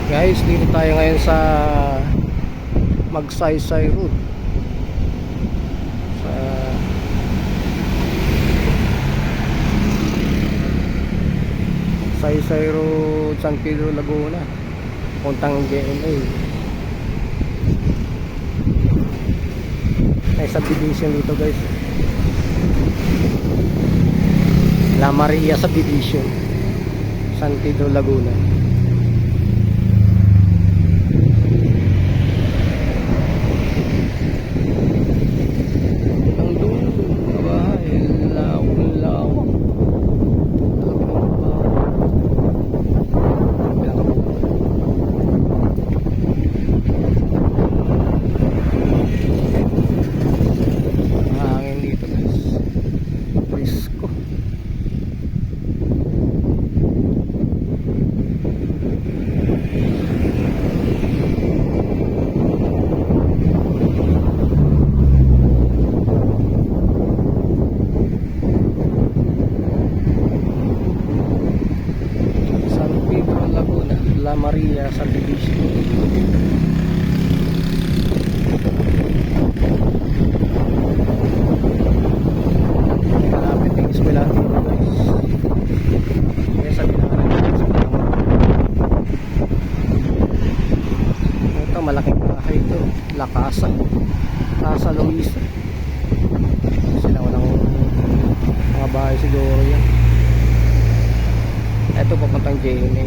Guys, dito tayo ngayon sa Magsaysay Road. Sa Saysay Road, San Pedro, Laguna. Puntang GMA. May subdivision dito, guys. La Maria subdivision, San Pedro, Laguna. La Maria subdivision. Malapit yung eskwelahan dito, guys. Kaya sabi na natin ito, malaking bahay ito. La Casa Luisa. Sila walang mga bahay siguro yan. Ito papuntang JNA.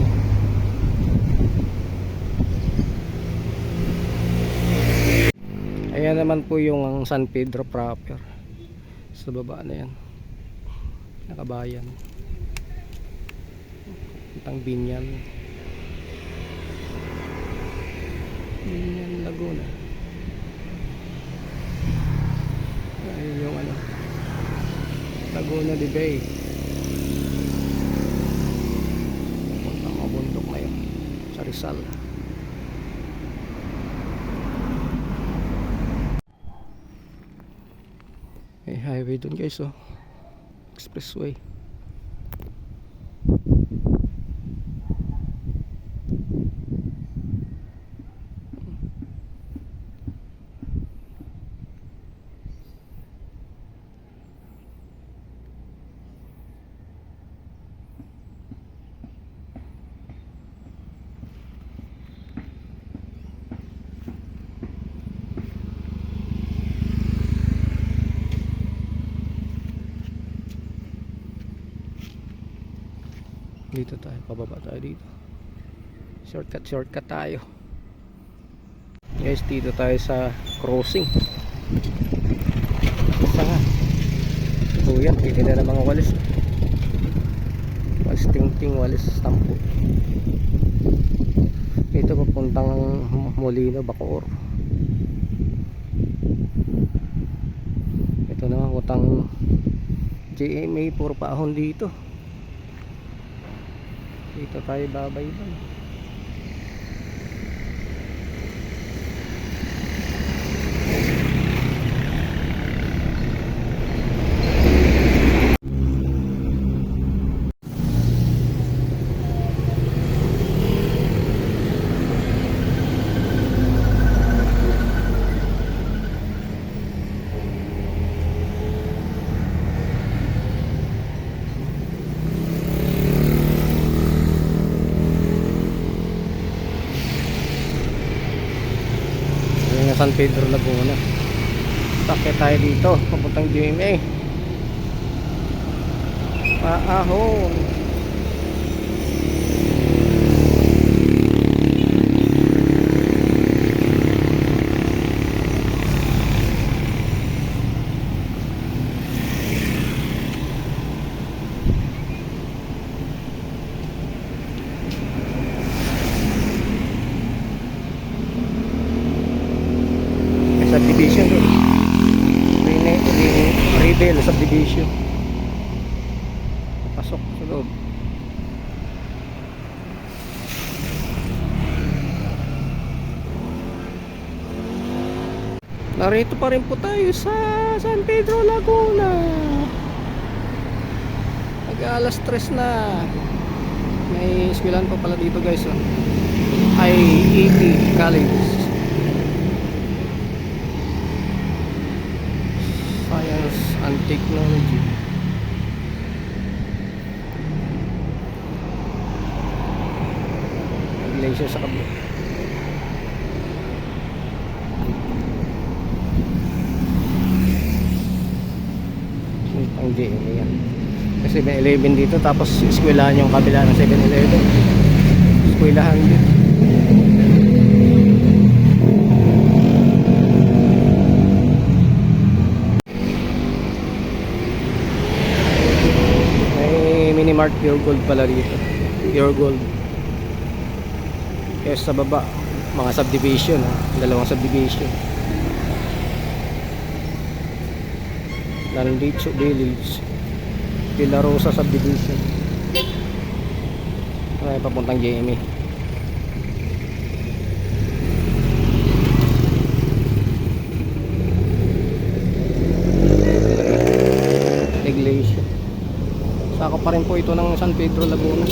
Ayan naman po yung San Pedro proper. Sa baba na yan, nakabayan. Puntang Binyan, Laguna. Ayun yung Laguna de Bay. Puntang mabundok na yun sa Rizal. May highway dun, guys, oh. Expressway. Dito tayo, pababa tayo dito. Shortcut tayo, guys. Dito tayo sa crossing. Basta nga kuya, dito na mga walis tingting, walis stampo. Ito papuntang Molino, Bacoor. Ito naman utang GMA, puro paahon dito. Dito tayo babaybay. San Pedro, Laguna. Sakit tayo dito papuntang GMA. Paahon. Subdivision doon. Rebel subdivision. Pasok sa loob. Narito pa rin po tayo sa San Pedro, Laguna. Mag-alas 3 na. May eskwelahan pa pala dito, guys, oh. IEP College. Science and Technology. Iglesia sa kabila. Ang JMA yan. Kasi 7-Eleven dito, tapos eskwelahan yung kabila ng 7-Eleven. Eskwelahan din. May Minimart Pure Gold pala dito. Pure Gold. Kaya sa baba, mga subdivision, dalawang subdivision. Landicho Village, Villa Rosa subdivision. Ay, papuntang JMA. Iglesia. Sakop pa rin po ito ng San Pedro, Laguna.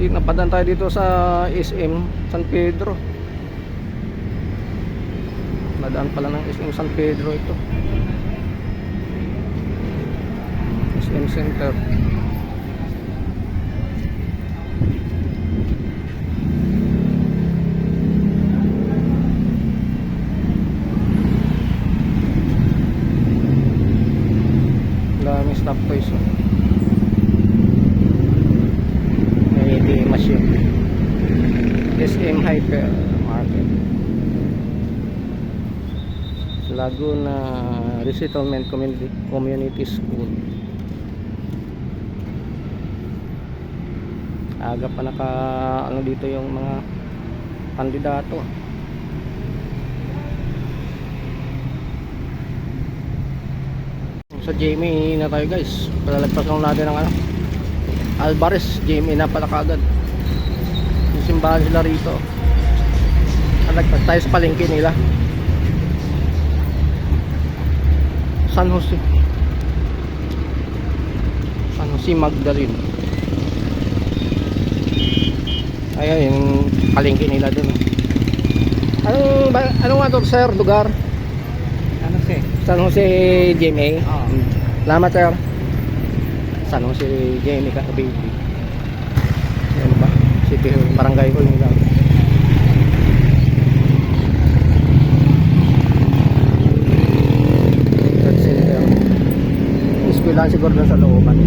Napadaan tayo dito sa SM San Pedro. Nadaan pala ng SM San Pedro ito. SM Center. Dami stop toys. Machine. SM Hyper Market. Laguna Resettlement Community School. Aga pa naka ano dito yung mga kandidato. Sa JMA na tayo guys. Palalagpas lang natin ng ano, Alvarez. JMA na pala kaagad. Simbahan sila rito. Nagtag tayo sa palengke nila. San Jose Magdalene. Ayan yung palengke nila dun. Anong nga to sir? Lugar? San Jose GMA. Salamat sir. San Jose GMA Cavite. Ano ba? City Hall, Barangay Hall nila. Church Center. Eskwelahan siguro na sa looban.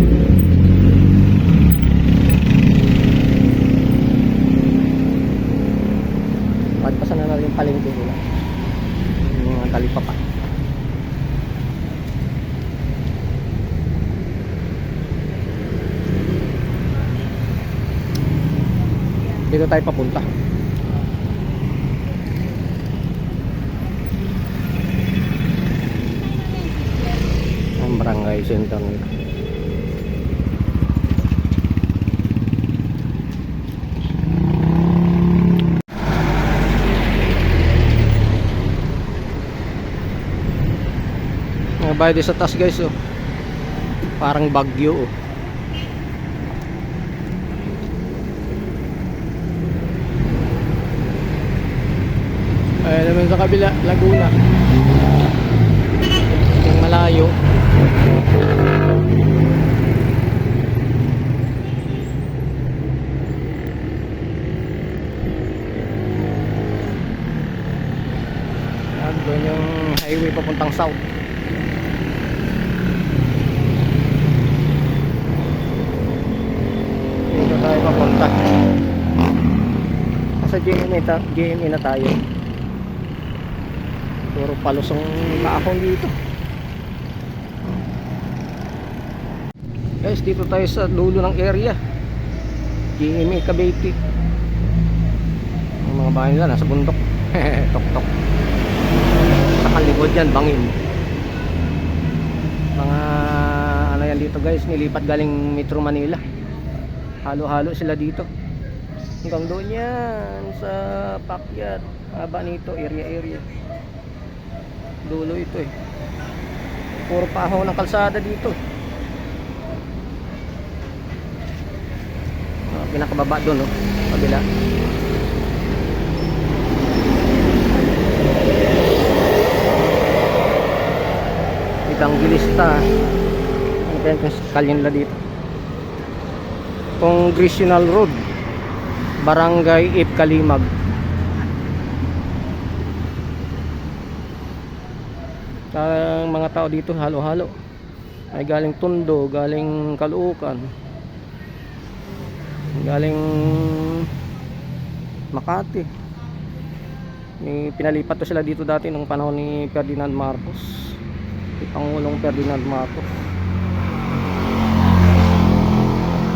Pagpasan na natin yung palengke nila. Yung mga talipapa. Dito tayo papunta. Ang barangay center nila. Mga bahay sa taas guys, oh. Parang bagyo, oh. Ayan naman sa kabila, Laguna. Yung malayo. Doon yung highway papuntang south. Dito tayo papunta. Sa GMA na tayo. Puro palusong maakong dito. Guys, dito tayo sa dulo ng area. GMA Cavite. Ang mga bahay nila nasa bundok. Tok-tok. Sa kalikod yan, bangin. Mga ano yan dito guys, nilipat galing Metro Manila. Halo-halo sila dito. Hanggang doon yan sa Pakyat. Haba nito, area. Dulo ito eh. Puro paho ng kalsada dito. Pinakababa doon, no? Kabila. Evangelista. Ano ba yung kalye nila dito? Congressional Road, Barangay Ip Kalimag. Ang mga tao dito halo-halo. Ay galing Tondo, galing Caloocan, galing Makati. Pinalipat to sila dito dati nung panahon ni Ferdinand Marcos, si Pangulong Ferdinand Marcos.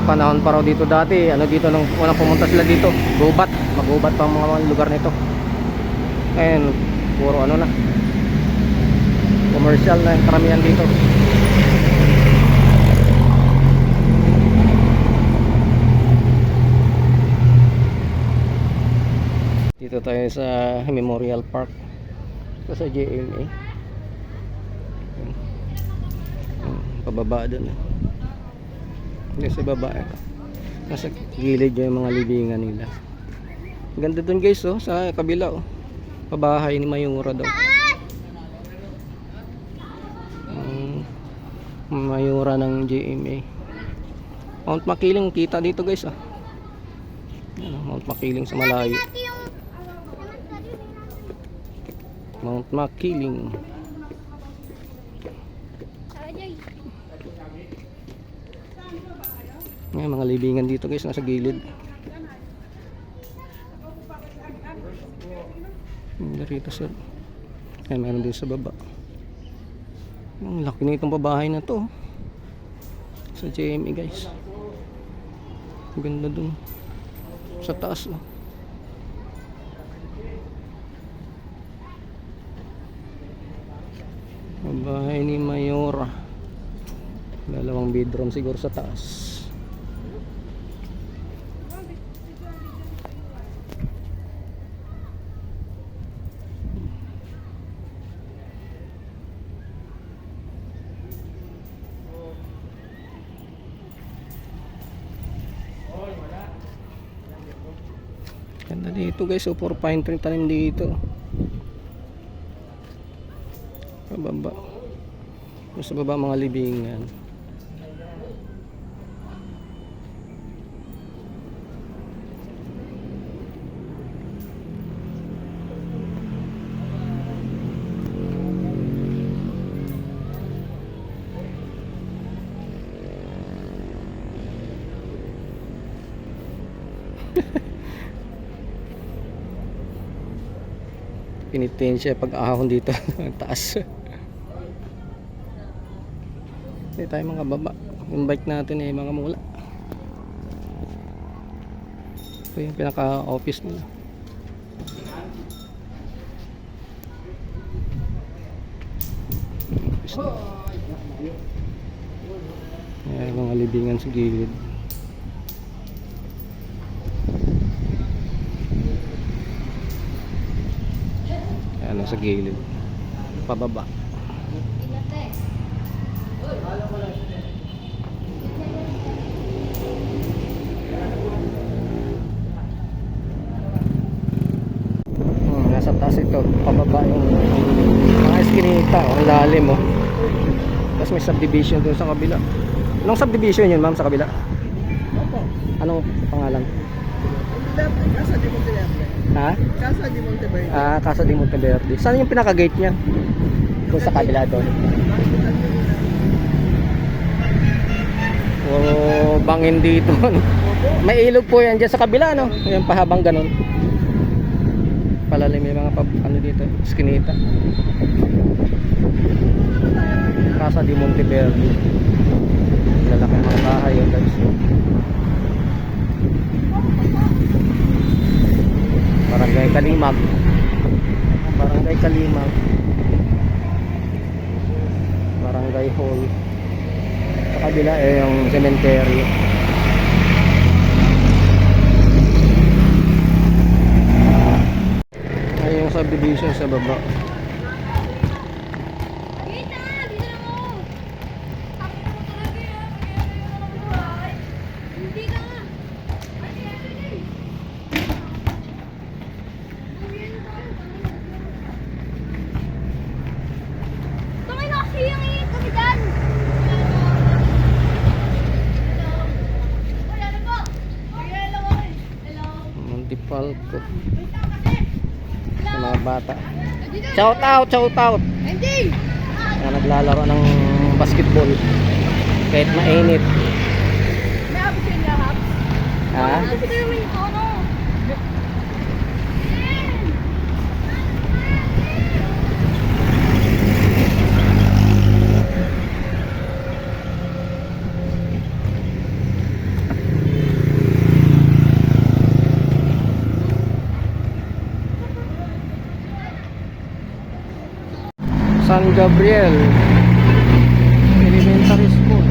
Panahon pa raw dito dati, ano dito nung unang pumunta sila dito, gubat, magubat pa ang mga lugar nito. Ngayon puro ano na, commercial na yung karamihan dito. Dito tayo sa Memorial Park, ito sa JMA. Pababa dun, yung sa baba, nasa gilid yung mga libingan nila. Ganda dun guys, oh, sa kabila, oh, pabahay ni Mayura daw. Mayura ng JMA. Mount Makiling kita dito guys, ah. Mount Makiling sa malayo. Mount Makiling. May mga libingan dito guys, nasa gilid. Dito sir. Ay, meron din sa baba. Ang laki nitong pabahay na to sa JMA guys. Ganda dun sa taas, oh. Pabahay ni Mayora. Dalawang bedroom siguro sa taas. Ganda dito guys, so puro pine tree tanim dito. Pababa. Sa baba mga libingan. Pinitin siya pag ahon dito ang taas. Hindi tayo mga baba. Yung bike natin ay mga mula. Ito yung pinaka office nila. Ayan, mga libingan sa gilid. Ayan, sa gilid. Pababa. Nasa taas ito, pababa yung mga eskinita, ang lalim, oh. Tapos may subdivision dun sa kabila. Anong subdivision yun, ma'am, sa kabila? Anong pangalan? Casa de Monteverde. Ha? Casa de Monteverde. Ah, Casa de Monteverde. Saan yung pinaka-gate niya? Doon sa kabila doon. Oh, bangin dito. May ilog po yan dyan sa kabila, no? Yung pahabang ganun. Palalim yung mga ano dito, eskinita. Casa de Monteverde. Lalaki mga bahay yun guys. Barangay Kalimag. Barangay Kalimag. Barangay Hall. Sa kabila yung cemetery. Ay yung subdivision sa baba. shoutout ko sa mga bata. Shout out na naglalaro ng basketball kahit mainit. Ha? San Gabriel Elementary School.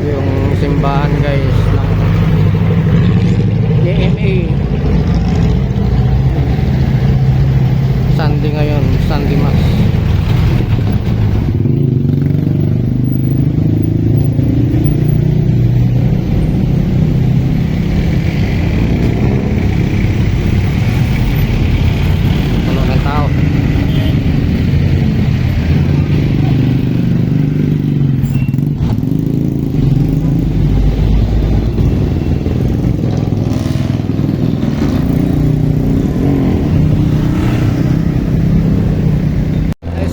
Yung simbahan guys ng JMA. Sunday ngayon, Sunday Mass. Puno ng tao.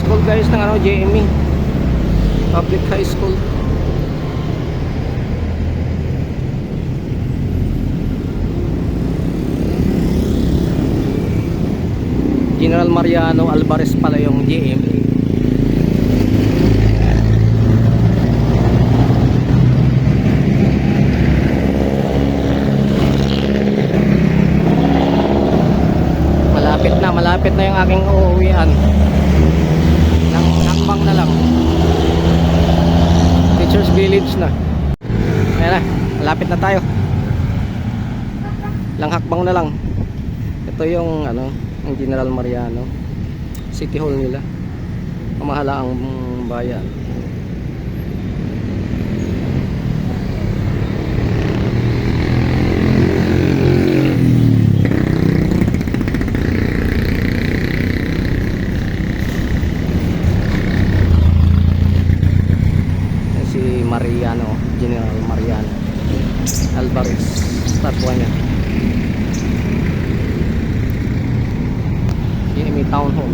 School guys ng ano, JME Public High School. General Mariano Alvarez pala yung JME. Malapit na yung aking uuwian. Hakbang na lang. Teachers Village na. Ayan na, malapit na tayo. Lang hakbang na lang. Ito yung ano, ang General Mariano City Hall nila. Pamahalaang bayan. Mariano, General Mariano Alvarez, statwa niya. JME Town Hall.